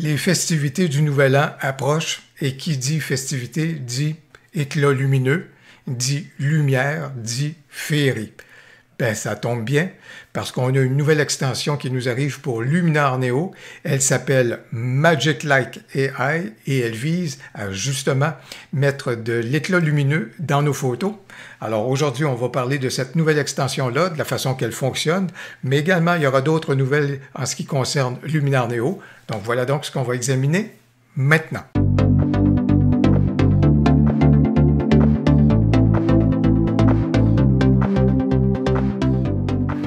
Les festivités du Nouvel An approchent et qui dit festivité dit éclat lumineux, dit lumière, dit féerie. Ben, ça tombe bien parce qu'on a une nouvelle extension qui nous arrive pour Luminar Neo. Elle s'appelle Magic Light AI et elle vise à justement mettre de l'éclat lumineux dans nos photos. Alors aujourd'hui, on va parler de cette nouvelle extension-là, de la façon qu'elle fonctionne, mais également il y aura d'autres nouvelles en ce qui concerne Luminar Neo. Donc voilà donc ce qu'on va examiner maintenant.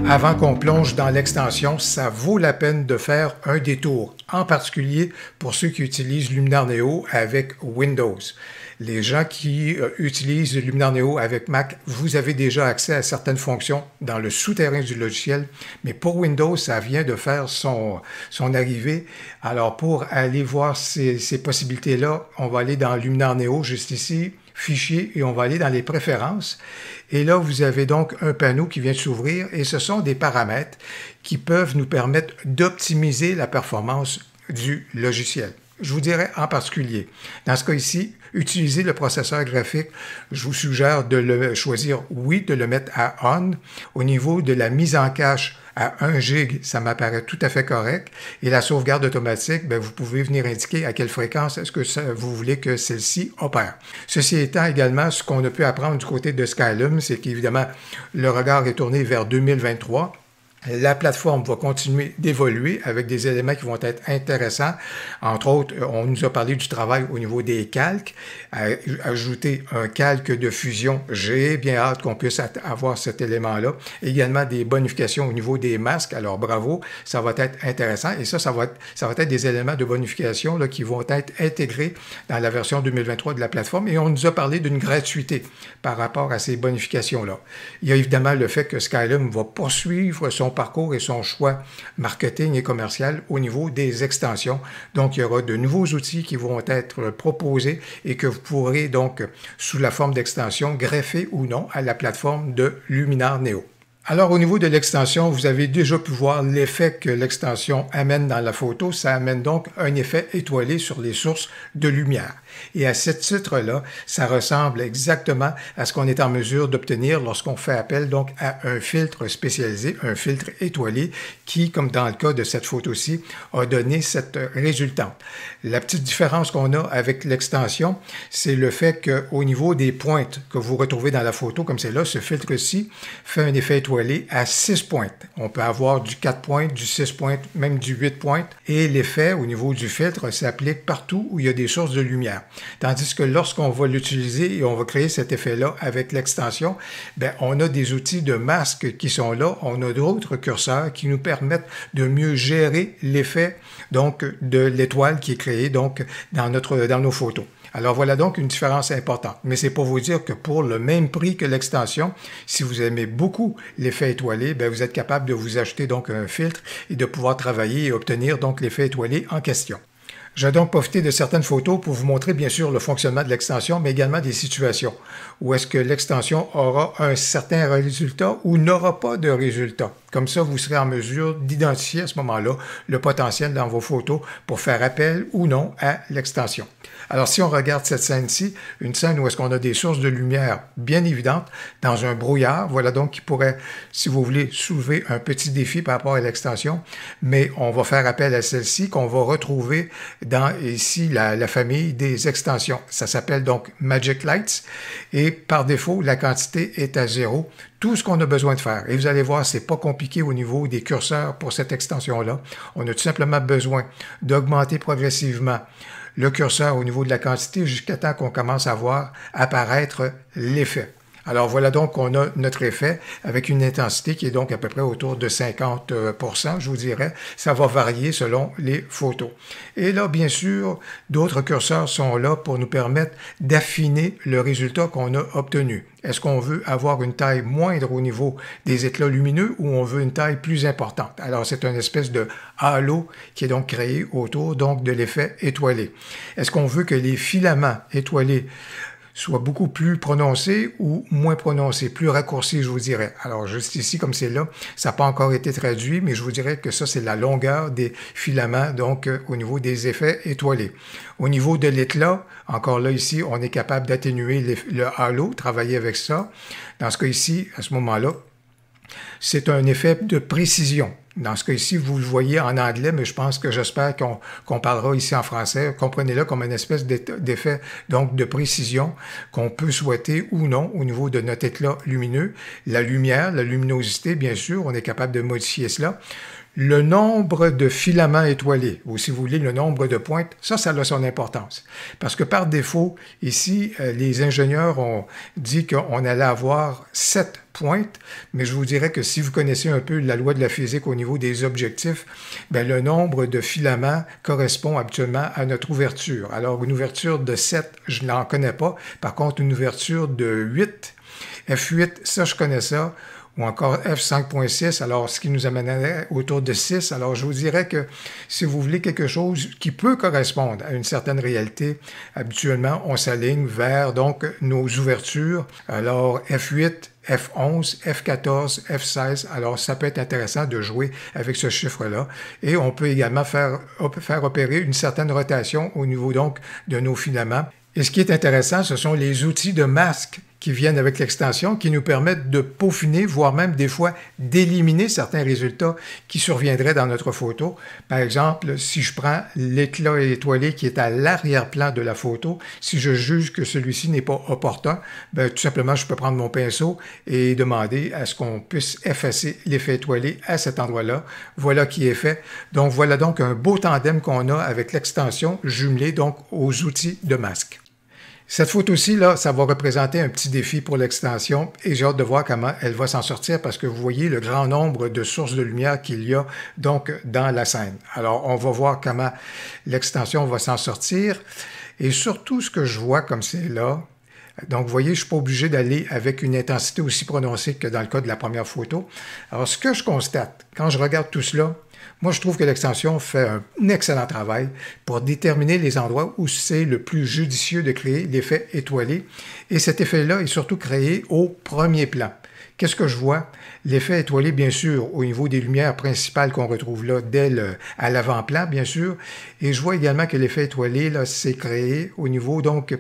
Avant qu'on plonge dans l'extension, ça vaut la peine de faire un détour, en particulier pour ceux qui utilisent Luminar Neo avec Windows. Les gens qui utilisent Luminar Neo avec Mac, vous avez déjà accès à certaines fonctions dans le souterrain du logiciel, mais pour Windows, ça vient de faire son arrivée. Alors pour aller voir ces possibilités-là, on va aller dans Luminar Neo, juste ici, Fichier, et on va aller dans les préférences. Et là, vous avez donc un panneau qui vient de s'ouvrir et ce sont des paramètres qui peuvent nous permettre d'optimiser la performance du logiciel. Je vous dirais en particulier, dans ce cas ici, utiliser le processeur graphique, je vous suggère de le choisir, oui, de le mettre à on. Au niveau de la mise en cache à 1 GB, ça m'apparaît tout à fait correct. Et la sauvegarde automatique, bien, vous pouvez venir indiquer à quelle fréquence est-ce que vous voulez que celle-ci opère. Ceci étant également, ce qu'on a pu apprendre du côté de Skylum, c'est qu'évidemment, le regard est tourné vers 2023. La plateforme va continuer d'évoluer avec des éléments qui vont être intéressants. Entre autres, on nous a parlé du travail au niveau des calques, ajouter un calque de fusion. J'ai bien hâte qu'on puisse avoir cet élément-là. Également des bonifications au niveau des masques. Alors bravo, ça va être intéressant. Et ça va être des éléments de bonification là, qui vont être intégrés dans la version 2023 de la plateforme. Et on nous a parlé d'une gratuité par rapport à ces bonifications-là. Il y a évidemment le fait que Skylum va poursuivre son parcours et son choix marketing et commercial au niveau des extensions. Donc, il y aura de nouveaux outils qui vont être proposés et que vous pourrez donc, sous la forme d'extension, greffer ou non à la plateforme de Luminar Neo. Alors, au niveau de l'extension, vous avez déjà pu voir l'effet que l'extension amène dans la photo. Ça amène donc un effet étoilé sur les sources de lumière. Et à ce titre-là, ça ressemble exactement à ce qu'on est en mesure d'obtenir lorsqu'on fait appel donc à un filtre spécialisé, un filtre étoilé, qui, comme dans le cas de cette photo-ci, a donné cette résultante. La petite différence qu'on a avec l'extension, c'est le fait qu'au niveau des pointes que vous retrouvez dans la photo, comme c'est là, ce filtre-ci fait un effet étoilé à 6 pointes. On peut avoir du 4 pointes, du 6 pointes, même du 8 pointes. Et l'effet au niveau du filtre s'applique partout où il y a des sources de lumière. Tandis que lorsqu'on va l'utiliser et on va créer cet effet-là avec l'extension, bien, on a des outils de masque qui sont là. On a d'autres curseurs qui nous permettent de mieux gérer l'effet donc de l'étoile qui est créée donc dans nos photos. Alors voilà donc une différence importante. Mais c'est pour vous dire que pour le même prix que l'extension, si vous aimez beaucoup l'effet étoilé, bien, vous êtes capable de vous acheter donc un filtre et de pouvoir travailler et obtenir donc l'effet étoilé en question. Je vais donc profiter de certaines photos pour vous montrer bien sûr le fonctionnement de l'extension, mais également des situations où est-ce que l'extension aura un certain résultat ou n'aura pas de résultat. Comme ça, vous serez en mesure d'identifier à ce moment-là le potentiel dans vos photos pour faire appel ou non à l'extension. Alors, si on regarde cette scène-ci, une scène où est-ce qu'on a des sources de lumière bien évidentes dans un brouillard, voilà donc qui pourrait, si vous voulez, soulever un petit défi par rapport à l'extension, mais on va faire appel à celle-ci qu'on va retrouver dans ici la famille des extensions. Ça s'appelle donc Magic Lights et par défaut, la quantité est à 0. Tout ce qu'on a besoin de faire. Et vous allez voir, c'est pas compliqué au niveau des curseurs pour cette extension-là. On a tout simplement besoin d'augmenter progressivement le curseur au niveau de la quantité jusqu'à temps qu'on commence à voir apparaître l'effet. Alors voilà donc qu'on a notre effet avec une intensité qui est donc à peu près autour de 50%, je vous dirais. Ça va varier selon les photos. Et là, bien sûr, d'autres curseurs sont là pour nous permettre d'affiner le résultat qu'on a obtenu. Est-ce qu'on veut avoir une taille moindre au niveau des éclats lumineux ou on veut une taille plus importante? Alors, c'est une espèce de halo qui est donc créé autour donc de l'effet étoilé. Est-ce qu'on veut que les filaments étoilés soit beaucoup plus prononcé ou moins prononcé, plus raccourci, je vous dirais. Alors, juste ici, comme c'est là, ça n'a pas encore été traduit, mais je vous dirais que ça, c'est la longueur des filaments, donc au niveau des effets étoilés. Au niveau de l'éclat, encore là, ici, on est capable d'atténuer le halo, travailler avec ça. Dans ce cas ici, à ce moment-là, c'est un effet de précision. Dans ce cas ici, vous le voyez en anglais, mais j'espère qu'on parlera ici en français. Comprenez-le comme une espèce d'effet donc de précision qu'on peut souhaiter ou non au niveau de notre éclat lumineux. La lumière, la luminosité, bien sûr, on est capable de modifier cela. Le nombre de filaments étoilés, ou si vous voulez, le nombre de pointes, ça a son importance. Parce que par défaut, ici, les ingénieurs ont dit qu'on allait avoir 7 pointes, mais je vous dirais que si vous connaissez un peu la loi de la physique au niveau des objectifs, bien, le nombre de filaments correspond habituellement à notre ouverture. Alors, une ouverture de 7, je n'en connais pas. Par contre, une ouverture de 8, F8, ça, je connais ça. Ou encore F5.6, alors ce qui nous amènerait autour de 6. Alors je vous dirais que si vous voulez quelque chose qui peut correspondre à une certaine réalité, habituellement on s'aligne vers donc nos ouvertures. Alors F8, F11, F14, F16, alors ça peut être intéressant de jouer avec ce chiffre-là. Et on peut également faire opérer une certaine rotation au niveau donc de nos filaments. Et ce qui est intéressant, ce sont les outils de masque qui viennent avec l'extension, qui nous permettent de peaufiner, voire même des fois d'éliminer certains résultats qui surviendraient dans notre photo. Par exemple, si je prends l'éclat étoilé qui est à l'arrière-plan de la photo, si je juge que celui-ci n'est pas opportun, bien, tout simplement, je peux prendre mon pinceau et demander à ce qu'on puisse effacer l'effet étoilé à cet endroit-là. Voilà qui est fait. Donc, voilà donc un beau tandem qu'on a avec l'extension jumelée donc aux outils de masque. Cette photo-ci, là, ça va représenter un petit défi pour l'extension et j'ai hâte de voir comment elle va s'en sortir parce que vous voyez le grand nombre de sources de lumière qu'il y a donc dans la scène. Alors, on va voir comment l'extension va s'en sortir et surtout ce que je vois comme c'est là. Donc, vous voyez, je ne suis pas obligé d'aller avec une intensité aussi prononcée que dans le cas de la première photo. Alors, ce que je constate quand je regarde tout cela, moi, je trouve que l'extension fait un excellent travail pour déterminer les endroits où c'est le plus judicieux de créer l'effet étoilé. Et cet effet-là est surtout créé au premier plan. Qu'est-ce que je vois? L'effet étoilé, bien sûr, au niveau des lumières principales qu'on retrouve là, à l'avant-plan, bien sûr. Et je vois également que l'effet étoilé, là, c'est créé au niveau, donc,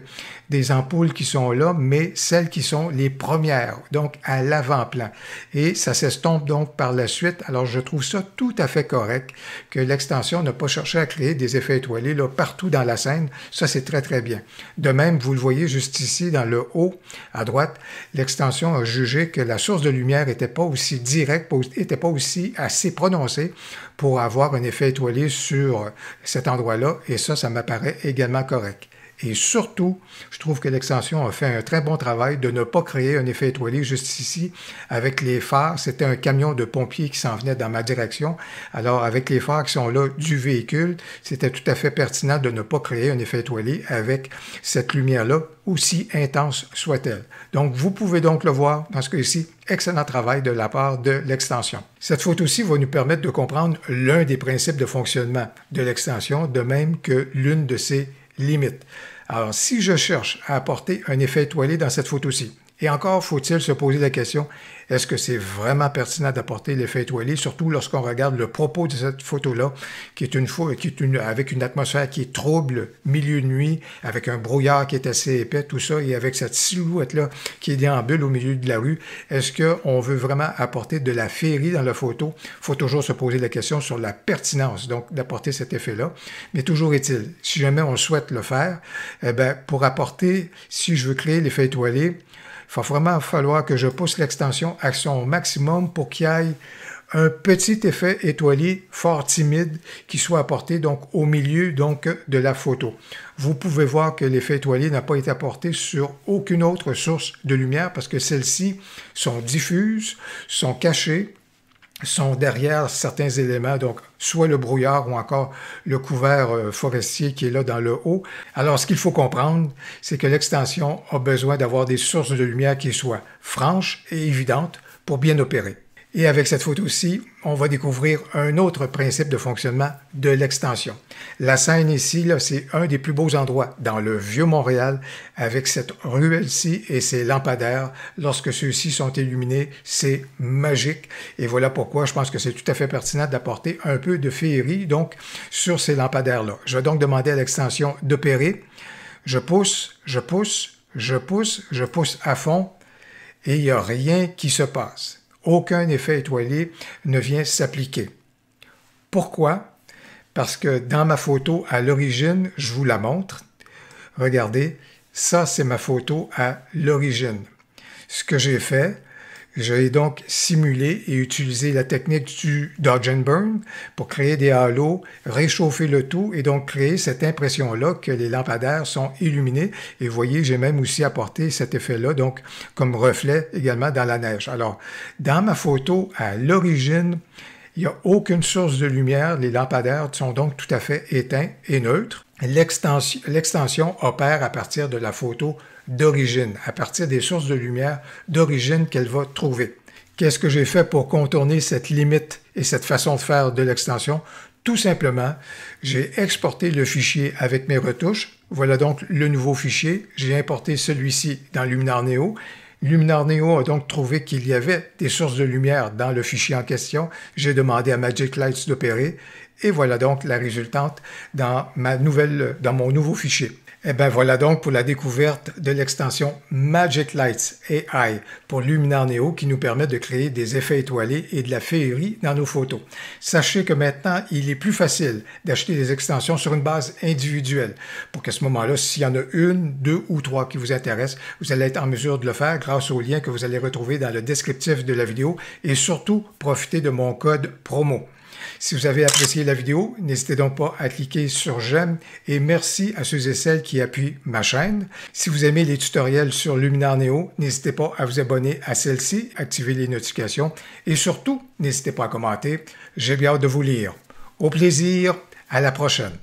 des ampoules qui sont là, mais celles qui sont les premières, donc à l'avant-plan. Et ça s'estompe donc par la suite. Alors, je trouve ça tout à fait correct que l'extension n'a pas cherché à créer des effets étoilés là, partout dans la scène. Ça, c'est très, très bien. De même, vous le voyez juste ici, dans le haut, à droite, l'extension a jugé que la source de lumière n'était pas aussi directe, n'était pas aussi assez prononcée pour avoir un effet étoilé sur cet endroit-là. Et ça m'apparaît également correct. Et surtout, je trouve que l'extension a fait un très bon travail de ne pas créer un effet étoilé juste ici avec les phares. C'était un camion de pompiers qui s'en venait dans ma direction. Alors, avec les phares qui sont là du véhicule, c'était tout à fait pertinent de ne pas créer un effet étoilé avec cette lumière-là, aussi intense soit-elle. Donc, vous pouvez donc le voir dans ce cas-ci. Excellent travail de la part de l'extension. Cette photo-ci va nous permettre de comprendre l'un des principes de fonctionnement de l'extension, de même que l'une de ses limites. Alors, si je cherche à apporter un effet étoilé dans cette photo-ci, et encore faut-il se poser la question, est-ce que c'est vraiment pertinent d'apporter l'effet étoilé, surtout lorsqu'on regarde le propos de cette photo-là, qui est avec une atmosphère qui est trouble, milieu de nuit, avec un brouillard qui est assez épais, tout ça, et avec cette silhouette-là qui déambule au milieu de la rue. Est-ce qu'on veut vraiment apporter de la féerie dans la photo? Il faut toujours se poser la question sur la pertinence, donc, d'apporter cet effet-là. Mais toujours est-il, si jamais on souhaite le faire, eh bien, pour apporter, si je veux créer l'effet étoilé, il va vraiment falloir que je pousse l'extension à son maximum pour qu'il y ait un petit effet étoilé fort timide qui soit apporté donc au milieu donc de la photo. Vous pouvez voir que l'effet étoilé n'a pas été apporté sur aucune autre source de lumière parce que celles-ci sont diffuses, sont cachées, sont derrière certains éléments, donc soit le brouillard ou encore le couvert forestier qui est là dans le haut. Alors, ce qu'il faut comprendre, c'est que l'extension a besoin d'avoir des sources de lumière qui soient franches et évidentes pour bien opérer. Et avec cette photo-ci, on va découvrir un autre principe de fonctionnement de l'extension. La scène ici, c'est un des plus beaux endroits dans le Vieux-Montréal avec cette ruelle-ci et ses lampadaires. Lorsque ceux-ci sont illuminés, c'est magique. Et voilà pourquoi je pense que c'est tout à fait pertinent d'apporter un peu de féerie donc sur ces lampadaires-là. Je vais donc demander à l'extension d'opérer. Je pousse, je pousse, je pousse, je pousse à fond et il n'y a rien qui se passe. Aucun effet étoilé ne vient s'appliquer. Pourquoi? Parce que dans ma photo à l'origine, je vous la montre. Regardez, ça c'est ma photo à l'origine. Ce que j'ai fait, j'ai donc simulé et utilisé la technique du Dodge and Burn pour créer des halos, réchauffer le tout et donc créer cette impression-là que les lampadaires sont illuminés. Et vous voyez, j'ai même aussi apporté cet effet-là, donc comme reflet également dans la neige. Alors, dans ma photo, à l'origine, il n'y a aucune source de lumière. Les lampadaires sont donc tout à fait éteints et neutres. L'extension opère à partir de la photo d'origine, à partir des sources de lumière d'origine qu'elle va trouver. Qu'est-ce que j'ai fait pour contourner cette limite et cette façon de faire de l'extension? Tout simplement, j'ai exporté le fichier avec mes retouches. Voilà donc le nouveau fichier. J'ai importé celui-ci dans Luminar Neo. Luminar Neo a donc trouvé qu'il y avait des sources de lumière dans le fichier en question. J'ai demandé à Magic Lights d'opérer. Et voilà donc la résultante dans mon nouveau fichier. Et bien voilà donc pour la découverte de l'extension Magic Lights AI pour Luminar Neo qui nous permet de créer des effets étoilés et de la féerie dans nos photos. Sachez que maintenant, il est plus facile d'acheter des extensions sur une base individuelle pour qu'à ce moment-là, s'il y en a une, deux ou trois qui vous intéressent, vous allez être en mesure de le faire grâce au lien que vous allez retrouver dans le descriptif de la vidéo et surtout, profitez de mon code promo. Si vous avez apprécié la vidéo, n'hésitez donc pas à cliquer sur j'aime et merci à ceux et celles qui appuient ma chaîne. Si vous aimez les tutoriels sur Luminar Neo, n'hésitez pas à vous abonner à celle-ci, activer les notifications et surtout, n'hésitez pas à commenter. J'ai bien hâte de vous lire. Au plaisir, à la prochaine.